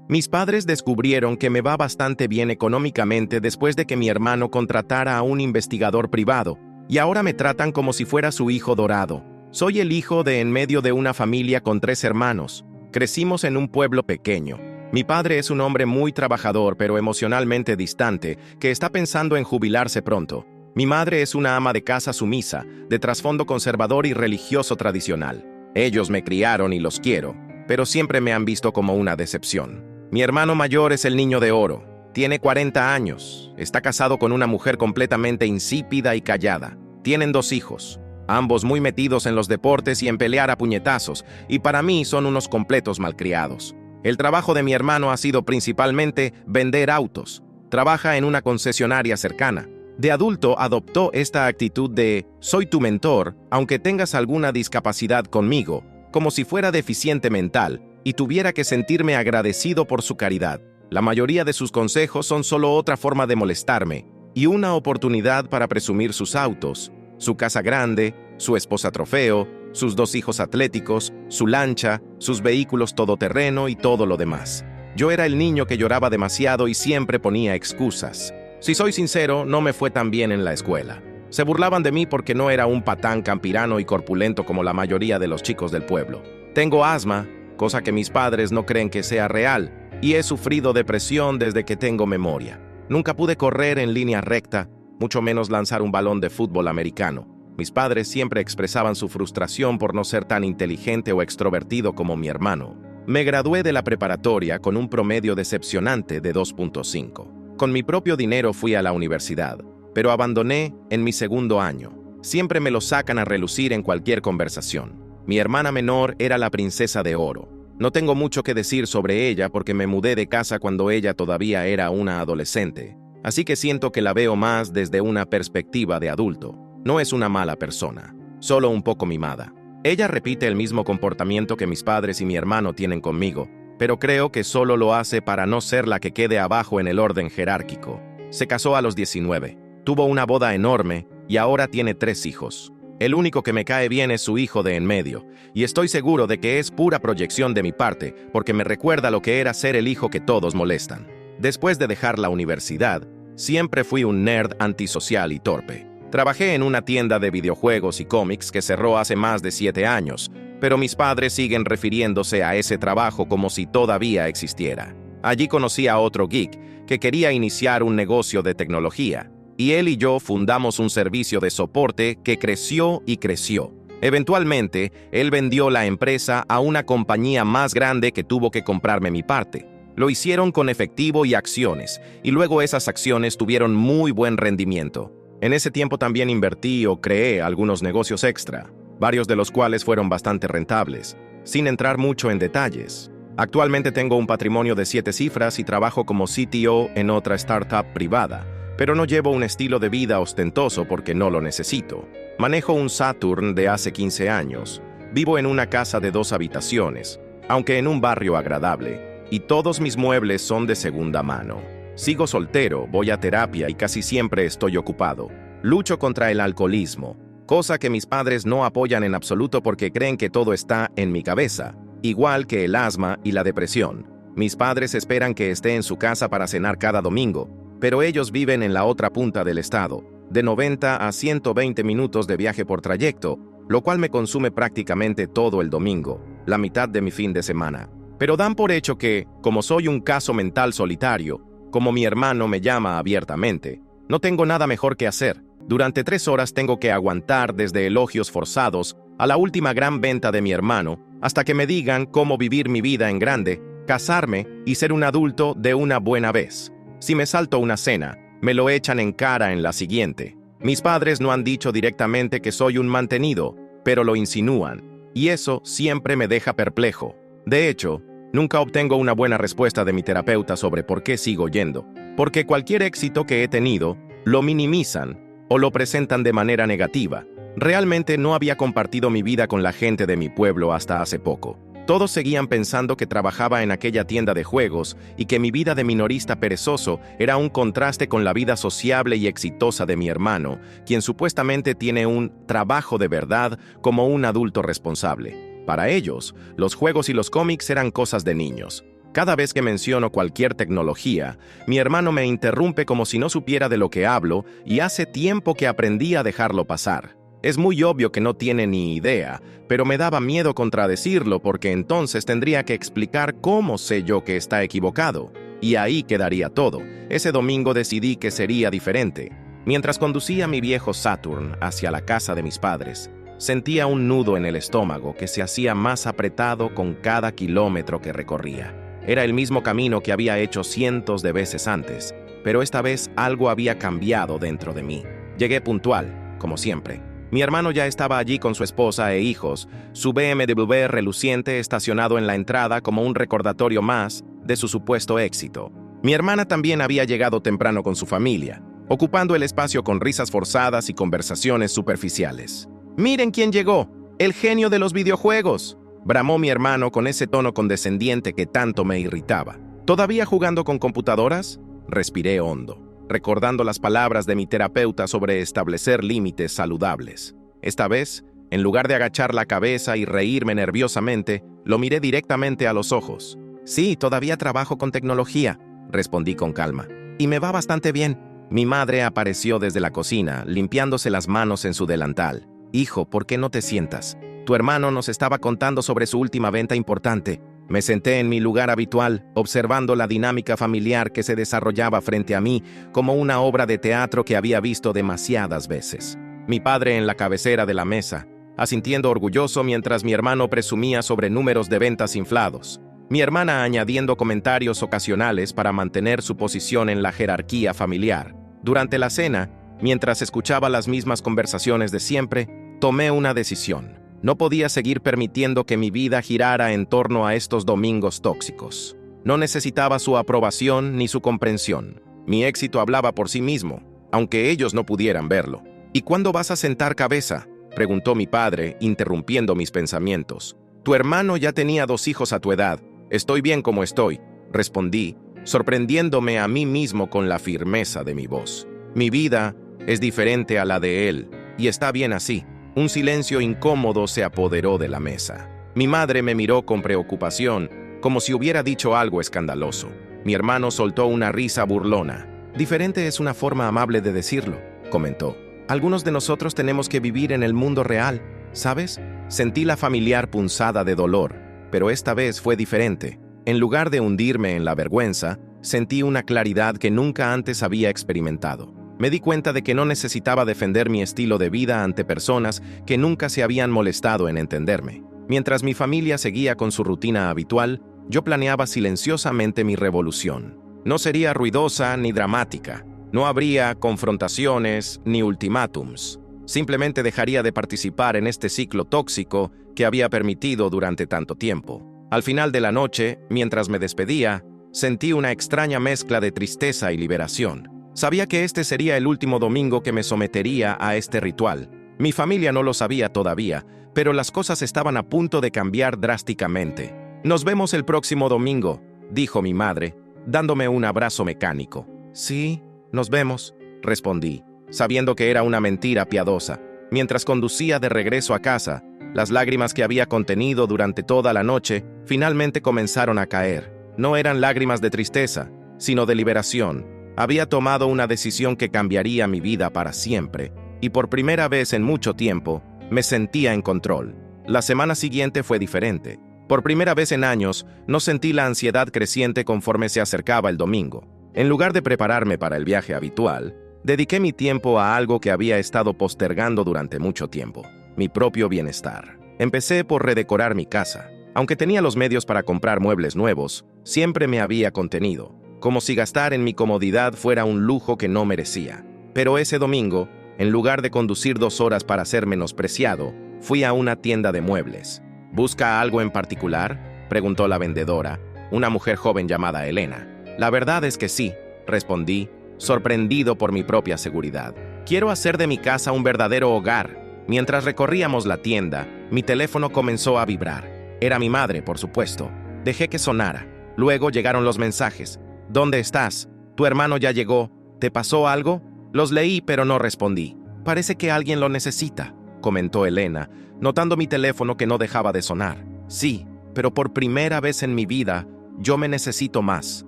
Mis padres descubrieron que me va bastante bien económicamente después de que mi hermano contratara a un investigador privado, y ahora me tratan como si fuera su hijo dorado. Soy el hijo de en medio de una familia con 3 hermanos. Crecimos en un pueblo pequeño. Mi padre es un hombre muy trabajador pero emocionalmente distante, que está pensando en jubilarse pronto. Mi madre es una ama de casa sumisa, de trasfondo conservador y religioso tradicional. Ellos me criaron y los quiero, pero siempre me han visto como una decepción. Mi hermano mayor es el niño de oro. Tiene 40 años. Está casado con una mujer completamente insípida y callada. Tienen 2 hijos, ambos muy metidos en los deportes y en pelear a puñetazos, y para mí son unos completos malcriados. El trabajo de mi hermano ha sido principalmente vender autos. Trabaja en una concesionaria cercana. De adulto adoptó esta actitud de «soy tu mentor, aunque tengas alguna discapacidad conmigo», como si fuera deficiente mental y tuviera que sentirme agradecido por su caridad. La mayoría de sus consejos son solo otra forma de molestarme y una oportunidad para presumir sus autos, su casa grande, su esposa trofeo, sus 2 hijos atléticos, su lancha, sus vehículos todoterreno y todo lo demás. Yo era el niño que lloraba demasiado y siempre ponía excusas. Si soy sincero, no me fue tan bien en la escuela. Se burlaban de mí porque no era un patán campirano y corpulento como la mayoría de los chicos del pueblo. Tengo asma, cosa que mis padres no creen que sea real, y he sufrido depresión desde que tengo memoria. Nunca pude correr en línea recta, mucho menos lanzar un balón de fútbol americano. Mis padres siempre expresaban su frustración por no ser tan inteligente o extrovertido como mi hermano. Me gradué de la preparatoria con un promedio decepcionante de 2.5. Con mi propio dinero fui a la universidad, pero abandoné en mi 2.º año. Siempre me lo sacan a relucir en cualquier conversación. Mi hermana menor era la princesa de oro. No tengo mucho que decir sobre ella porque me mudé de casa cuando ella todavía era una adolescente, así que siento que la veo más desde una perspectiva de adulto. No es una mala persona, solo un poco mimada. Ella repite el mismo comportamiento que mis padres y mi hermano tienen conmigo, pero creo que solo lo hace para no ser la que quede abajo en el orden jerárquico. Se casó a los 19, tuvo una boda enorme y ahora tiene 3 hijos. El único que me cae bien es su hijo de en medio, y estoy seguro de que es pura proyección de mi parte, porque me recuerda lo que era ser el hijo que todos molestan. Después de dejar la universidad, siempre fui un nerd antisocial y torpe. Trabajé en una tienda de videojuegos y cómics que cerró hace más de 7 años, pero mis padres siguen refiriéndose a ese trabajo como si todavía existiera. Allí conocí a otro geek que quería iniciar un negocio de tecnología, y él y yo fundamos un servicio de soporte que creció y creció. Eventualmente, él vendió la empresa a una compañía más grande que tuvo que comprarme mi parte. Lo hicieron con efectivo y acciones, y luego esas acciones tuvieron muy buen rendimiento. En ese tiempo también invertí o creé algunos negocios extra, varios de los cuales fueron bastante rentables, sin entrar mucho en detalles. Actualmente tengo un patrimonio de 7 cifras y trabajo como CTO en otra startup privada, pero no llevo un estilo de vida ostentoso porque no lo necesito. Manejo un Saturn de hace 15 años, vivo en una casa de 2 habitaciones, aunque en un barrio agradable, y todos mis muebles son de segunda mano. Sigo soltero, voy a terapia y casi siempre estoy ocupado. Lucho contra el alcoholismo, cosa que mis padres no apoyan en absoluto porque creen que todo está en mi cabeza, igual que el asma y la depresión. Mis padres esperan que esté en su casa para cenar cada domingo, pero ellos viven en la otra punta del estado, de 90 a 120 minutos de viaje por trayecto, lo cual me consume prácticamente todo el domingo, la mitad de mi fin de semana. Pero dan por hecho que, como soy un caso mental solitario, como mi hermano me llama abiertamente, no tengo nada mejor que hacer. Durante 3 horas tengo que aguantar desde elogios forzados a la última gran venta de mi hermano, hasta que me digan cómo vivir mi vida en grande, casarme y ser un adulto de una buena vez. Si me salto una cena, me lo echan en cara en la siguiente. Mis padres no han dicho directamente que soy un mantenido, pero lo insinúan, y eso siempre me deja perplejo. De hecho, nunca obtengo una buena respuesta de mi terapeuta sobre por qué sigo yendo, porque cualquier éxito que he tenido, lo minimizan o lo presentan de manera negativa. Realmente no había compartido mi vida con la gente de mi pueblo hasta hace poco. Todos seguían pensando que trabajaba en aquella tienda de juegos y que mi vida de minorista perezoso era un contraste con la vida sociable y exitosa de mi hermano, quien supuestamente tiene un trabajo de verdad como un adulto responsable. Para ellos, los juegos y los cómics eran cosas de niños. Cada vez que menciono cualquier tecnología, mi hermano me interrumpe como si no supiera de lo que hablo y hace tiempo que aprendí a dejarlo pasar. Es muy obvio que no tiene ni idea, pero me daba miedo contradecirlo porque entonces tendría que explicar cómo sé yo que está equivocado. Y ahí quedaría todo. Ese domingo decidí que sería diferente. Mientras conducía mi viejo Saturn hacia la casa de mis padres, sentía un nudo en el estómago que se hacía más apretado con cada kilómetro que recorría. Era el mismo camino que había hecho cientos de veces antes, pero esta vez algo había cambiado dentro de mí. Llegué puntual, como siempre. Mi hermano ya estaba allí con su esposa e hijos, su BMW reluciente estacionado en la entrada como un recordatorio más de su supuesto éxito. Mi hermana también había llegado temprano con su familia, ocupando el espacio con risas forzadas y conversaciones superficiales. «¡Miren quién llegó! ¡El genio de los videojuegos!», bramó mi hermano con ese tono condescendiente que tanto me irritaba. ¿Todavía jugando con computadoras? Respiré hondo, recordando las palabras de mi terapeuta sobre establecer límites saludables. Esta vez, en lugar de agachar la cabeza y reírme nerviosamente, lo miré directamente a los ojos. «Sí, todavía trabajo con tecnología», respondí con calma. «Y me va bastante bien». Mi madre apareció desde la cocina, limpiándose las manos en su delantal. «Hijo, ¿por qué no te sientas? Tu hermano nos estaba contando sobre su última venta importante». Me senté en mi lugar habitual, observando la dinámica familiar que se desarrollaba frente a mí como una obra de teatro que había visto demasiadas veces. Mi padre en la cabecera de la mesa, asintiendo orgulloso mientras mi hermano presumía sobre números de ventas inflados. Mi hermana añadiendo comentarios ocasionales para mantener su posición en la jerarquía familiar. Durante la cena, mientras escuchaba las mismas conversaciones de siempre, tomé una decisión. No podía seguir permitiendo que mi vida girara en torno a estos domingos tóxicos. No necesitaba su aprobación ni su comprensión. Mi éxito hablaba por sí mismo, aunque ellos no pudieran verlo. «¿Y cuándo vas a sentar cabeza?», preguntó mi padre, interrumpiendo mis pensamientos. «Tu hermano ya tenía 2 hijos a tu edad. Estoy bien como estoy», respondí, sorprendiéndome a mí mismo con la firmeza de mi voz. «Mi vida es diferente a la de él, y está bien así». Un silencio incómodo se apoderó de la mesa. Mi madre me miró con preocupación, como si hubiera dicho algo escandaloso. Mi hermano soltó una risa burlona. «Diferente es una forma amable de decirlo», comentó. «Algunos de nosotros tenemos que vivir en el mundo real, ¿sabes?». Sentí la familiar punzada de dolor, pero esta vez fue diferente. En lugar de hundirme en la vergüenza, sentí una claridad que nunca antes había experimentado. Me di cuenta de que no necesitaba defender mi estilo de vida ante personas que nunca se habían molestado en entenderme. Mientras mi familia seguía con su rutina habitual, yo planeaba silenciosamente mi revolución. No sería ruidosa ni dramática. No habría confrontaciones ni ultimátums. Simplemente dejaría de participar en este ciclo tóxico que había permitido durante tanto tiempo. Al final de la noche, mientras me despedía, sentí una extraña mezcla de tristeza y liberación. Sabía que este sería el último domingo que me sometería a este ritual. Mi familia no lo sabía todavía, pero las cosas estaban a punto de cambiar drásticamente. «Nos vemos el próximo domingo», dijo mi madre, dándome un abrazo mecánico. «Sí, nos vemos», respondí, sabiendo que era una mentira piadosa. Mientras conducía de regreso a casa, las lágrimas que había contenido durante toda la noche finalmente comenzaron a caer. No eran lágrimas de tristeza, sino de liberación. Había tomado una decisión que cambiaría mi vida para siempre, y por primera vez en mucho tiempo, me sentía en control. La semana siguiente fue diferente. Por primera vez en años, no sentí la ansiedad creciente conforme se acercaba el domingo. En lugar de prepararme para el viaje habitual, dediqué mi tiempo a algo que había estado postergando durante mucho tiempo: mi propio bienestar. Empecé por redecorar mi casa. Aunque tenía los medios para comprar muebles nuevos, siempre me había contenido, como si gastar en mi comodidad fuera un lujo que no merecía. Pero ese domingo, en lugar de conducir 2 horas para ser menospreciado, fui a una tienda de muebles. ¿Busca algo en particular?, preguntó la vendedora, una mujer joven llamada Elena. La verdad es que sí, respondí, sorprendido por mi propia seguridad. Quiero hacer de mi casa un verdadero hogar. Mientras recorríamos la tienda, mi teléfono comenzó a vibrar. Era mi madre, por supuesto. Dejé que sonara. Luego llegaron los mensajes. ¿Dónde estás? ¿Tu hermano ya llegó? ¿Te pasó algo? Los leí, pero no respondí. Parece que alguien lo necesita, comentó Elena, notando mi teléfono que no dejaba de sonar. Sí, pero por primera vez en mi vida, Yo me necesito más,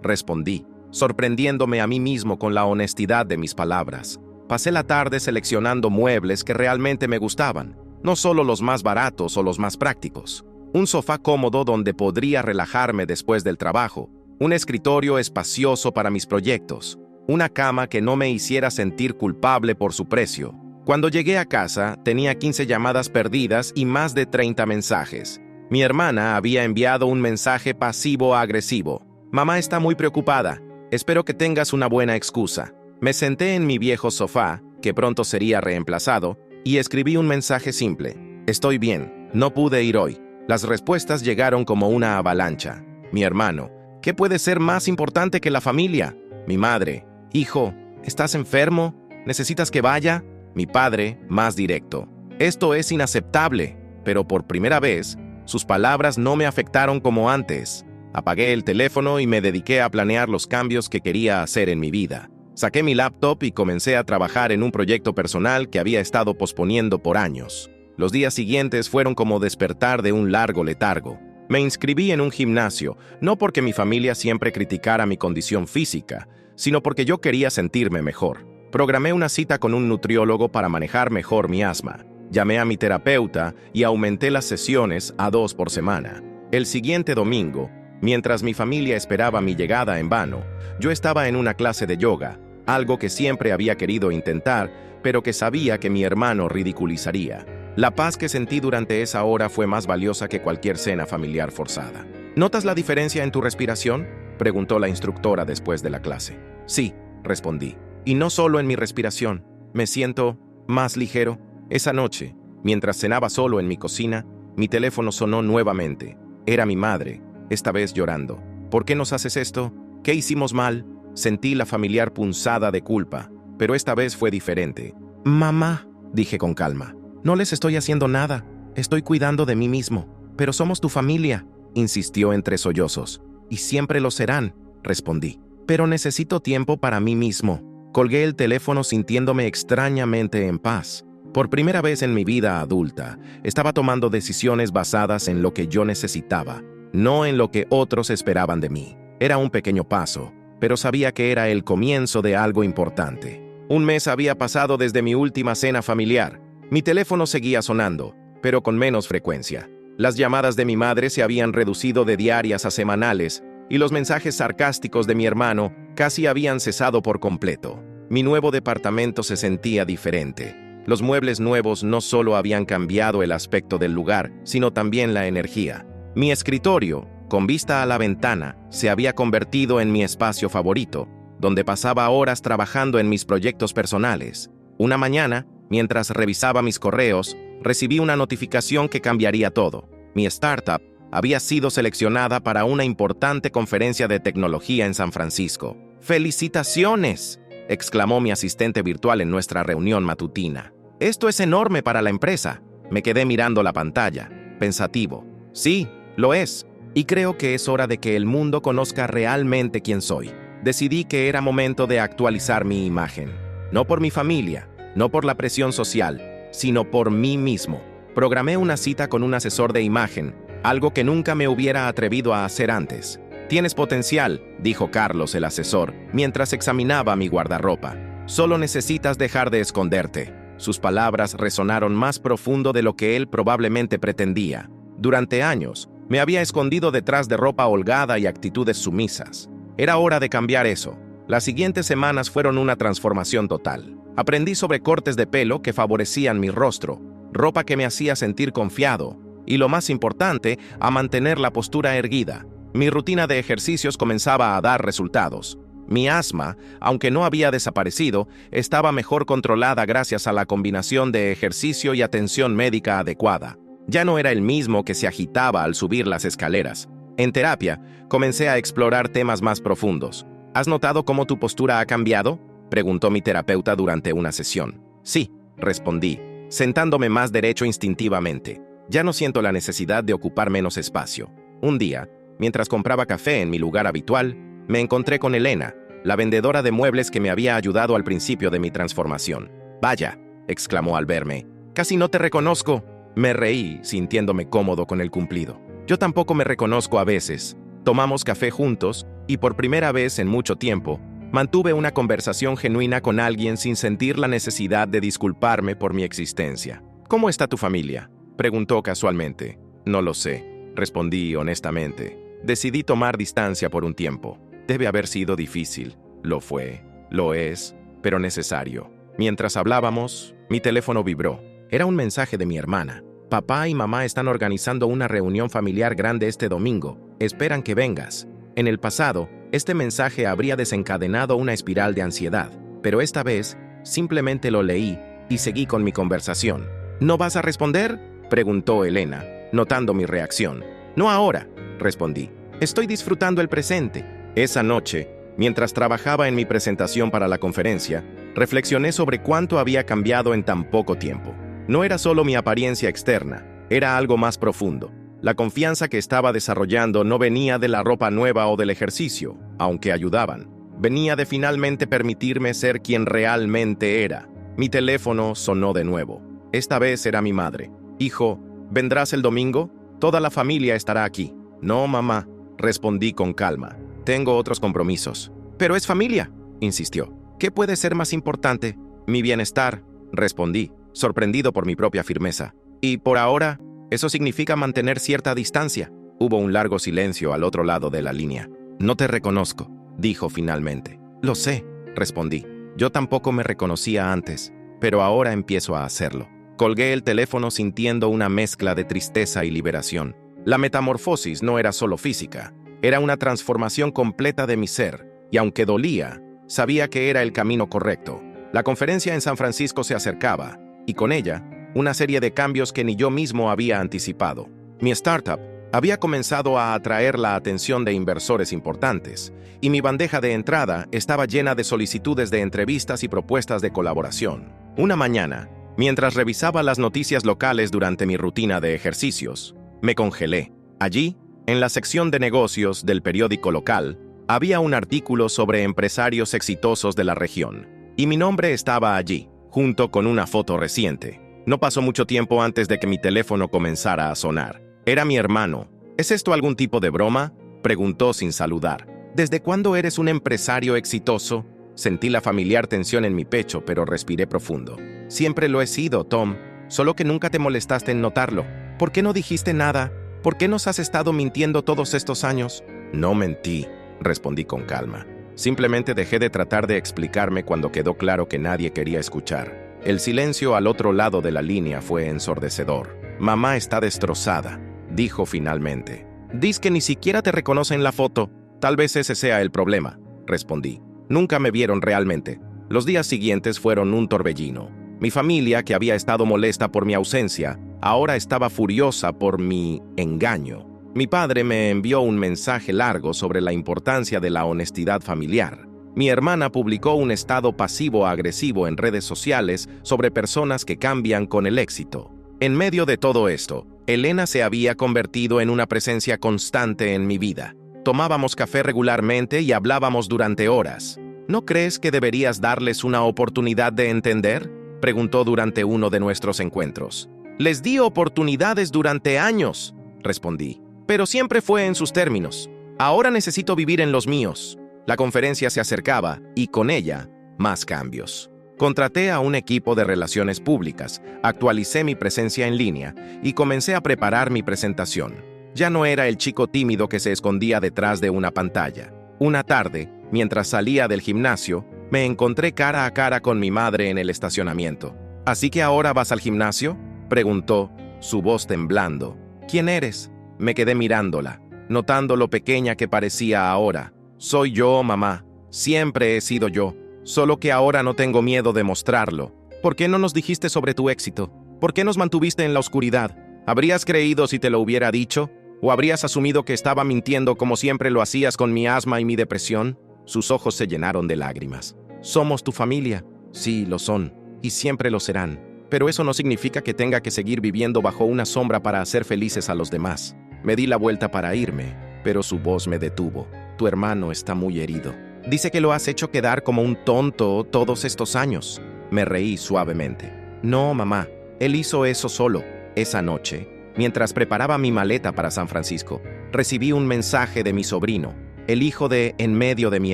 respondí, sorprendiéndome a mí mismo con la honestidad de mis palabras. Pasé la tarde seleccionando muebles que realmente me gustaban, no solo los más baratos o los más prácticos. Un sofá cómodo donde podría relajarme después del trabajo, un escritorio espacioso para mis proyectos, una cama que no me hiciera sentir culpable por su precio. Cuando llegué a casa, tenía 15 llamadas perdidas y más de 30 mensajes. Mi hermana había enviado un mensaje pasivo-agresivo. Mamá está muy preocupada. Espero que tengas una buena excusa. Me senté en mi viejo sofá, que pronto sería reemplazado, y escribí un mensaje simple. Estoy bien, no pude ir hoy. Las respuestas llegaron como una avalancha. Mi hermano, ¿qué puede ser más importante que la familia? Mi madre, hijo, ¿estás enfermo? ¿Necesitas que vaya? Mi padre, más directo. Esto es inaceptable, pero por primera vez, sus palabras no me afectaron como antes. Apagué el teléfono y me dediqué a planear los cambios que quería hacer en mi vida. Saqué mi laptop y comencé a trabajar en un proyecto personal que había estado posponiendo por años. Los días siguientes fueron como despertar de un largo letargo. Me inscribí en un gimnasio, no porque mi familia siempre criticara mi condición física, sino porque yo quería sentirme mejor. Programé una cita con un nutriólogo para manejar mejor mi asma. Llamé a mi terapeuta y aumenté las sesiones a 2 por semana. El siguiente domingo, mientras mi familia esperaba mi llegada en vano, yo estaba en una clase de yoga, algo que siempre había querido intentar, pero que sabía que mi hermano ridiculizaría. La paz que sentí durante esa hora fue más valiosa que cualquier cena familiar forzada. ¿Notas la diferencia en tu respiración?, preguntó la instructora después de la clase. Sí, respondí. Y no solo en mi respiración, me siento más ligero. Esa noche, mientras cenaba solo en mi cocina, mi teléfono sonó nuevamente. Era mi madre, esta vez llorando. ¿Por qué nos haces esto? ¿Qué hicimos mal? Sentí la familiar punzada de culpa, pero esta vez fue diferente. Mamá, dije con calma, no les estoy haciendo nada. Estoy cuidando de mí mismo. Pero somos tu familia, insistió entre sollozos. Y siempre lo serán, respondí. Pero necesito tiempo para mí mismo. Colgué el teléfono sintiéndome extrañamente en paz. Por primera vez en mi vida adulta, estaba tomando decisiones basadas en lo que yo necesitaba, no en lo que otros esperaban de mí. Era un pequeño paso, pero sabía que era el comienzo de algo importante. Un mes había pasado desde mi última cena familiar. Mi teléfono seguía sonando, pero con menos frecuencia. Las llamadas de mi madre se habían reducido de diarias a semanales, y los mensajes sarcásticos de mi hermano casi habían cesado por completo. Mi nuevo departamento se sentía diferente. Los muebles nuevos no solo habían cambiado el aspecto del lugar, sino también la energía. Mi escritorio, con vista a la ventana, se había convertido en mi espacio favorito, donde pasaba horas trabajando en mis proyectos personales. Una mañana, mientras revisaba mis correos, recibí una notificación que cambiaría todo. Mi startup había sido seleccionada para una importante conferencia de tecnología en San Francisco. ¡Felicitaciones!, exclamó mi asistente virtual en nuestra reunión matutina. Esto es enorme para la empresa. Me quedé mirando la pantalla, pensativo. Sí, lo es. Y creo que es hora de que el mundo conozca realmente quién soy. Decidí que era momento de actualizar mi imagen. No por mi familia, no por la presión social, sino por mí mismo. Programé una cita con un asesor de imagen, algo que nunca me hubiera atrevido a hacer antes. Tienes potencial, dijo Carlos, el asesor, mientras examinaba mi guardarropa. Solo necesitas dejar de esconderte. Sus palabras resonaron más profundo de lo que él probablemente pretendía. Durante años, me había escondido detrás de ropa holgada y actitudes sumisas. Era hora de cambiar eso. Las siguientes semanas fueron una transformación total. Aprendí sobre cortes de pelo que favorecían mi rostro, ropa que me hacía sentir confiado, y lo más importante, a mantener la postura erguida. Mi rutina de ejercicios comenzaba a dar resultados. Mi asma, aunque no había desaparecido, estaba mejor controlada gracias a la combinación de ejercicio y atención médica adecuada. Ya no era el mismo que se agitaba al subir las escaleras. En terapia, comencé a explorar temas más profundos. ¿Has notado cómo tu postura ha cambiado?, preguntó mi terapeuta durante una sesión. Sí, respondí, sentándome más derecho instintivamente. Ya no siento la necesidad de ocupar menos espacio. Un día, mientras compraba café en mi lugar habitual, me encontré con Elena, la vendedora de muebles que me había ayudado al principio de mi transformación. «Vaya», exclamó al verme, «casi no te reconozco». Me reí, sintiéndome cómodo con el cumplido. Yo tampoco me reconozco a veces. Tomamos café juntos y por primera vez en mucho tiempo, mantuve una conversación genuina con alguien sin sentir la necesidad de disculparme por mi existencia. ¿Cómo está tu familia?, preguntó casualmente. No lo sé, respondí honestamente. Decidí tomar distancia por un tiempo. Debe haber sido difícil. Lo fue, lo es, pero necesario. Mientras hablábamos, mi teléfono vibró. Era un mensaje de mi hermana. Papá y mamá están organizando una reunión familiar grande este domingo. Esperan que vengas. En el pasado, este mensaje habría desencadenado una espiral de ansiedad, pero esta vez simplemente lo leí y seguí con mi conversación. ¿No vas a responder?, preguntó Elena, notando mi reacción. No ahora, respondí. Estoy disfrutando el presente. Esa noche, mientras trabajaba en mi presentación para la conferencia, reflexioné sobre cuánto había cambiado en tan poco tiempo. No era solo mi apariencia externa, era algo más profundo. La confianza que estaba desarrollando no venía de la ropa nueva o del ejercicio, aunque ayudaban. Venía de finalmente permitirme ser quien realmente era. Mi teléfono sonó de nuevo. Esta vez era mi madre. Hijo, ¿vendrás el domingo? Toda la familia estará aquí. No, mamá, respondí con calma. Tengo otros compromisos. Pero es familia, insistió. ¿Qué puede ser más importante? Mi bienestar, respondí, sorprendido por mi propia firmeza. Y por ahora, eso significa mantener cierta distancia. Hubo un largo silencio al otro lado de la línea. No te reconozco, dijo finalmente. Lo sé, respondí. Yo tampoco me reconocía antes, pero ahora empiezo a hacerlo. Colgué el teléfono sintiendo una mezcla de tristeza y liberación. La metamorfosis no era solo física, era una transformación completa de mi ser, y aunque dolía, sabía que era el camino correcto. La conferencia en San Francisco se acercaba, y con ella, una serie de cambios que ni yo mismo había anticipado. Mi startup había comenzado a atraer la atención de inversores importantes, y mi bandeja de entrada estaba llena de solicitudes de entrevistas y propuestas de colaboración. Una mañana, mientras revisaba las noticias locales durante mi rutina de ejercicios, me congelé. Allí, en la sección de negocios del periódico local, había un artículo sobre empresarios exitosos de la región, y mi nombre estaba allí, junto con una foto reciente. No pasó mucho tiempo antes de que mi teléfono comenzara a sonar. Era mi hermano. ¿Es esto algún tipo de broma?, preguntó sin saludar. ¿Desde cuándo eres un empresario exitoso? Sentí la familiar tensión en mi pecho, pero respiré profundo. Siempre lo he sido, Tom, solo que nunca te molestaste en notarlo. ¿Por qué no dijiste nada? ¿Por qué nos has estado mintiendo todos estos años? No mentí, respondí con calma. Simplemente dejé de tratar de explicarme cuando quedó claro que nadie quería escuchar. El silencio al otro lado de la línea fue ensordecedor. Mamá está destrozada, dijo finalmente. Diz que ni siquiera te reconoce en la foto. Tal vez ese sea el problema, respondí. Nunca me vieron realmente. Los días siguientes fueron un torbellino. Mi familia, que había estado molesta por mi ausencia, ahora estaba furiosa por mi engaño. Mi padre me envió un mensaje largo sobre la importancia de la honestidad familiar. Mi hermana publicó un estado pasivo-agresivo en redes sociales sobre personas que cambian con el éxito. En medio de todo esto, Elena se había convertido en una presencia constante en mi vida. Tomábamos café regularmente y hablábamos durante horas. ¿No crees que deberías darles una oportunidad de entender?, preguntó durante uno de nuestros encuentros. Les di oportunidades durante años, respondí, pero siempre fue en sus términos. Ahora necesito vivir en los míos. La conferencia se acercaba y con ella, más cambios. Contraté a un equipo de relaciones públicas, actualicé mi presencia en línea y comencé a preparar mi presentación. Ya no era el chico tímido que se escondía detrás de una pantalla. Una tarde, mientras salía del gimnasio, me encontré cara a cara con mi madre en el estacionamiento. ¿Así que ahora vas al gimnasio?, preguntó, su voz temblando. ¿Quién eres?, me quedé mirándola, notando lo pequeña que parecía ahora. Soy yo, mamá. Siempre he sido yo. Solo que ahora no tengo miedo de mostrarlo. ¿Por qué no nos dijiste sobre tu éxito? ¿Por qué nos mantuviste en la oscuridad? ¿Habrías creído si te lo hubiera dicho? ¿O habrías asumido que estaba mintiendo como siempre lo hacías con mi asma y mi depresión? Sus ojos se llenaron de lágrimas. Somos tu familia. Sí, lo son. Y siempre lo serán. Pero eso no significa que tenga que seguir viviendo bajo una sombra para hacer felices a los demás. Me di la vuelta para irme, pero su voz me detuvo. Tu hermano está muy herido. Dice que lo has hecho quedar como un tonto todos estos años. Me reí suavemente. No, mamá. Él hizo eso solo. Esa noche, Mientras preparaba mi maleta para San Francisco, recibí un mensaje de mi sobrino, el hijo de en medio de mi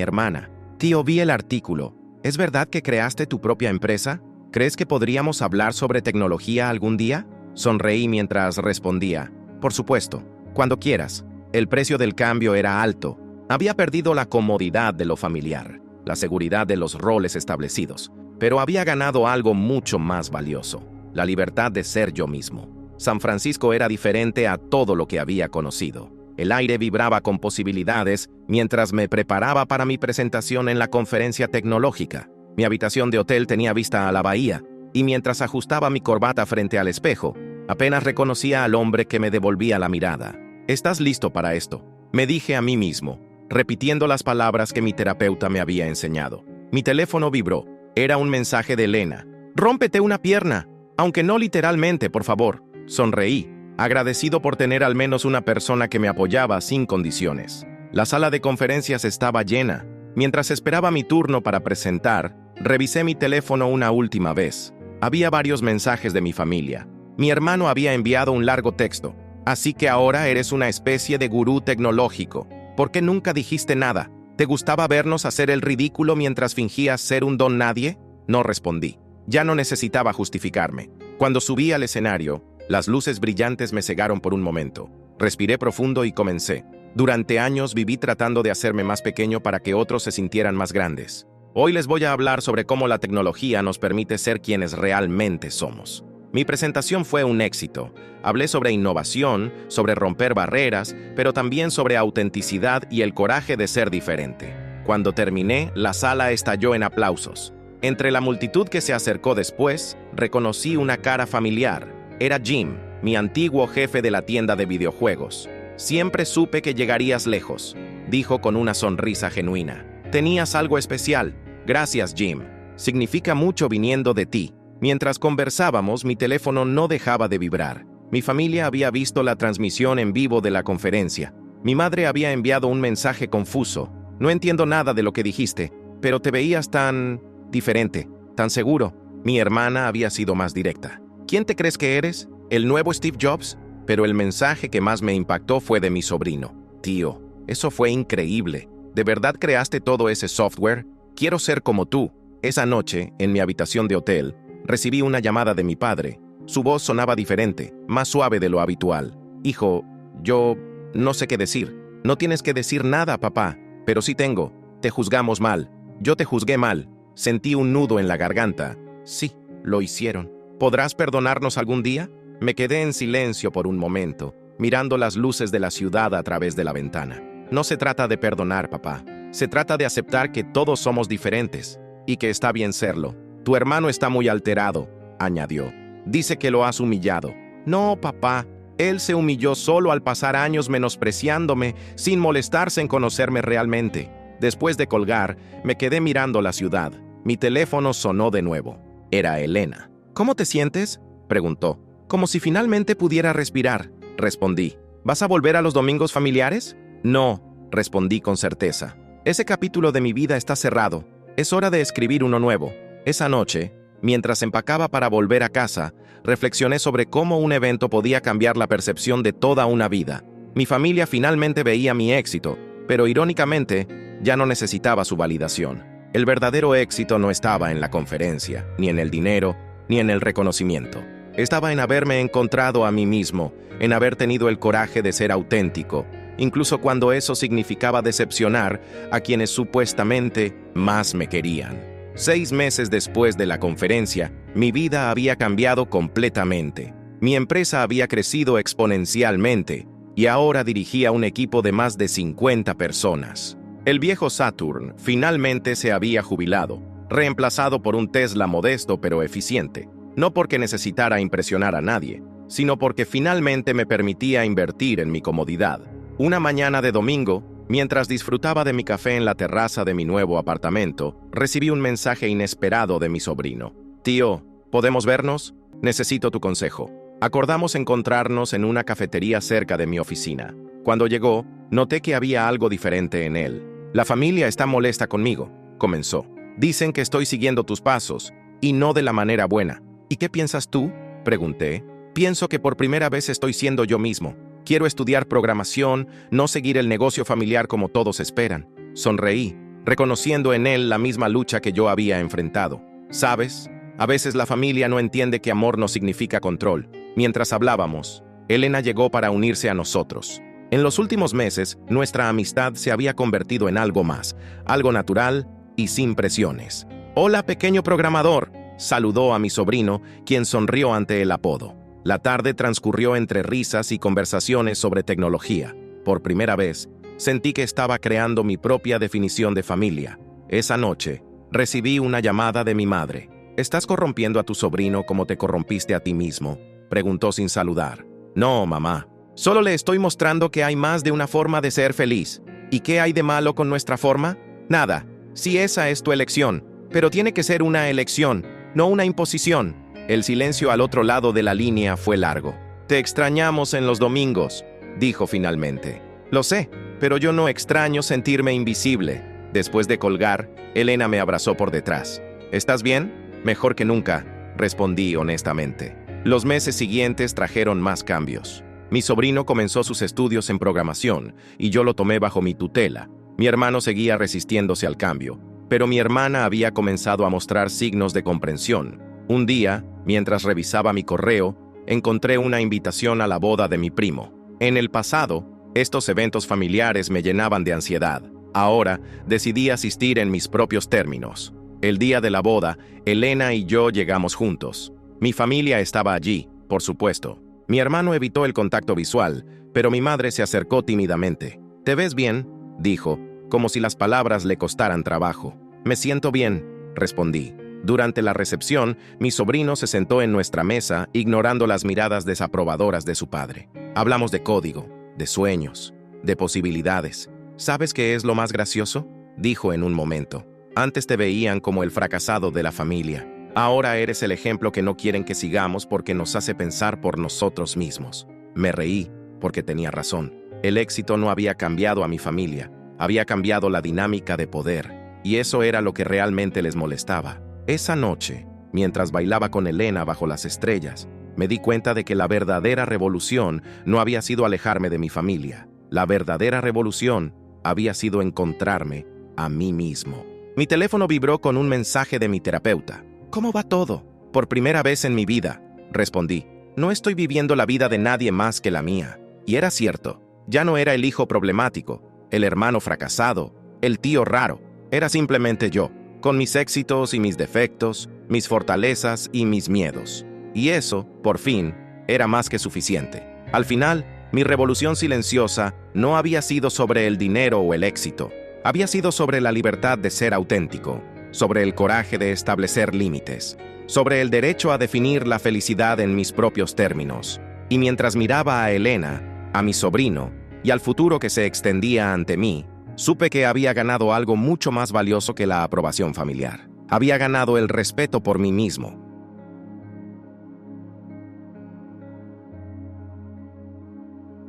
hermana. Tío, vi el artículo. ¿Es verdad que creaste tu propia empresa? ¿Crees que podríamos hablar sobre tecnología algún día? Sonreí mientras respondía. Por supuesto, cuando quieras. El precio del cambio era alto. Había perdido la comodidad de lo familiar, la seguridad de los roles establecidos, pero había ganado algo mucho más valioso, la libertad de ser yo mismo. San Francisco era diferente a todo lo que había conocido. El aire vibraba con posibilidades mientras me preparaba para mi presentación en la conferencia tecnológica. Mi habitación de hotel tenía vista a la bahía, y mientras ajustaba mi corbata frente al espejo, apenas reconocía al hombre que me devolvía la mirada. «¿Estás listo para esto?», me dije a mí mismo, repitiendo las palabras que mi terapeuta me había enseñado. Mi teléfono vibró. Era un mensaje de Elena. «Rómpete una pierna, aunque no literalmente, por favor». Sonreí, agradecido por tener al menos una persona que me apoyaba sin condiciones. La sala de conferencias estaba llena. Mientras esperaba mi turno para presentar, revisé mi teléfono una última vez. Había varios mensajes de mi familia. Mi hermano había enviado un largo texto. «Así que ahora eres una especie de gurú tecnológico. ¿Por qué nunca dijiste nada? ¿Te gustaba vernos hacer el ridículo mientras fingías ser un don nadie?» No respondí. Ya no necesitaba justificarme. Cuando subí al escenario, las luces brillantes me cegaron por un momento. Respiré profundo y comencé. Durante años viví tratando de hacerme más pequeño para que otros se sintieran más grandes. Hoy les voy a hablar sobre cómo la tecnología nos permite ser quienes realmente somos. Mi presentación fue un éxito. Hablé sobre innovación, sobre romper barreras, pero también sobre autenticidad y el coraje de ser diferente. Cuando terminé, la sala estalló en aplausos. Entre la multitud que se acercó después, reconocí una cara familiar. Era Jim, mi antiguo jefe de la tienda de videojuegos. «Siempre supe que llegarías lejos», dijo con una sonrisa genuina. «Tenías algo especial. Gracias, Jim. Significa mucho viniendo de ti». Mientras conversábamos, mi teléfono no dejaba de vibrar. Mi familia había visto la transmisión en vivo de la conferencia. Mi madre había enviado un mensaje confuso. «No entiendo nada de lo que dijiste, pero te veías tan diferente, tan seguro». Mi hermana había sido más directa. «¿Quién te crees que eres? ¿El nuevo Steve Jobs?». Pero el mensaje que más me impactó fue de mi sobrino. «Tío, eso fue increíble. ¿De verdad creaste todo ese software? Quiero ser como tú». Esa noche, en mi habitación de hotel, recibí una llamada de mi padre. Su voz sonaba diferente, más suave de lo habitual. «Hijo, yo no sé qué decir». «No tienes que decir nada, papá». «Pero sí tengo. Te juzgamos mal. Yo te juzgué mal». Sentí un nudo en la garganta. «Sí, lo hicieron. ¿Podrás perdonarnos algún día?». Me quedé en silencio por un momento, mirando las luces de la ciudad a través de la ventana. «No se trata de perdonar, papá. Se trata de aceptar que todos somos diferentes y que está bien serlo. Tu hermano está muy alterado», añadió. «Dice que lo has humillado». «No, papá. Él se humilló solo al pasar años menospreciándome sin molestarse en conocerme realmente». Después de colgar, me quedé mirando la ciudad. Mi teléfono sonó de nuevo. Era Elena. «¿Cómo te sientes?», preguntó. «Como si finalmente pudiera respirar», respondí. «¿Vas a volver a los domingos familiares?». «No», respondí con certeza. «Ese capítulo de mi vida está cerrado. Es hora de escribir uno nuevo». Esa noche, mientras empacaba para volver a casa, reflexioné sobre cómo un evento podía cambiar la percepción de toda una vida. Mi familia finalmente veía mi éxito, pero irónicamente, ya no necesitaba su validación. El verdadero éxito no estaba en la conferencia, ni en el dinero, ni en el reconocimiento. Estaba en haberme encontrado a mí mismo, en haber tenido el coraje de ser auténtico, incluso cuando eso significaba decepcionar a quienes supuestamente más me querían. 6 meses después de la conferencia, mi vida había cambiado completamente. Mi empresa había crecido exponencialmente y ahora dirigía un equipo de más de 50 personas. El viejo Saturn finalmente se había jubilado, reemplazado por un Tesla modesto pero eficiente. No porque necesitara impresionar a nadie, sino porque finalmente me permitía invertir en mi comodidad. Una mañana de domingo, mientras disfrutaba de mi café en la terraza de mi nuevo apartamento, recibí un mensaje inesperado de mi sobrino. «Tío, ¿podemos vernos? Necesito tu consejo». Acordamos encontrarnos en una cafetería cerca de mi oficina. Cuando llegó, noté que había algo diferente en él. «La familia está molesta conmigo», comenzó. «Dicen que estoy siguiendo tus pasos, y no de la manera buena». «¿Y qué piensas tú?», pregunté. Pienso que por primera vez estoy siendo yo mismo. Quiero estudiar programación, no seguir el negocio familiar como todos esperan. Sonreí, reconociendo en él la misma lucha que yo había enfrentado. ¿Sabes? A veces la familia no entiende que amor no significa control. Mientras hablábamos, Elena llegó para unirse a nosotros. En los últimos meses, nuestra amistad se había convertido en algo más, algo natural y sin presiones. «Hola, pequeño programador», saludó a mi sobrino, quien sonrió ante el apodo. La tarde transcurrió entre risas y conversaciones sobre tecnología. Por primera vez, sentí que estaba creando mi propia definición de familia. Esa noche, recibí una llamada de mi madre. «¿Estás corrompiendo a tu sobrino como te corrompiste a ti mismo?», preguntó sin saludar. «No, mamá. Solo le estoy mostrando que hay más de una forma de ser feliz. ¿Y qué hay de malo con nuestra forma? Nada. Si esa es tu elección. Pero tiene que ser una elección, no una imposición». El silencio al otro lado de la línea fue largo. «Te extrañamos en los domingos», dijo finalmente. «Lo sé, pero yo no extraño sentirme invisible». Después de colgar, Elena me abrazó por detrás. «¿Estás bien?» «Mejor que nunca», respondí honestamente. Los meses siguientes trajeron más cambios. Mi sobrino comenzó sus estudios en programación y yo lo tomé bajo mi tutela. Mi hermano seguía resistiéndose al cambio, pero mi hermana había comenzado a mostrar signos de comprensión. Un día, mientras revisaba mi correo, encontré una invitación a la boda de mi primo. En el pasado, estos eventos familiares me llenaban de ansiedad. Ahora, decidí asistir en mis propios términos. El día de la boda, Elena y yo llegamos juntos. Mi familia estaba allí, por supuesto. Mi hermano evitó el contacto visual, pero mi madre se acercó tímidamente. «¿Te ves bien?», dijo, como si las palabras le costaran trabajo. «Me siento bien», respondí. Durante la recepción, mi sobrino se sentó en nuestra mesa, ignorando las miradas desaprobadoras de su padre. Hablamos de código, de sueños, de posibilidades. «¿Sabes qué es lo más gracioso?», dijo en un momento. «Antes te veían como el fracasado de la familia. Ahora eres el ejemplo que no quieren que sigamos porque nos hace pensar por nosotros mismos». Me reí, porque tenía razón. El éxito no había cambiado a mi familia, había cambiado la dinámica de poder, y eso era lo que realmente les molestaba. Esa noche, mientras bailaba con Elena bajo las estrellas, me di cuenta de que la verdadera revolución no había sido alejarme de mi familia. La verdadera revolución había sido encontrarme a mí mismo. Mi teléfono vibró con un mensaje de mi terapeuta. «¿Cómo va todo?». «Por primera vez en mi vida», respondí. «No estoy viviendo la vida de nadie más que la mía». Y era cierto. Ya no era el hijo problemático, el hermano fracasado, el tío raro. Era simplemente yo, con mis éxitos y mis defectos, mis fortalezas y mis miedos. Y eso, por fin, era más que suficiente. Al final, mi revolución silenciosa no había sido sobre el dinero o el éxito. Había sido sobre la libertad de ser auténtico, sobre el coraje de establecer límites, sobre el derecho a definir la felicidad en mis propios términos. Y mientras miraba a Elena, a mi sobrino, y al futuro que se extendía ante mí, supe que había ganado algo mucho más valioso que la aprobación familiar. Había ganado el respeto por mí mismo.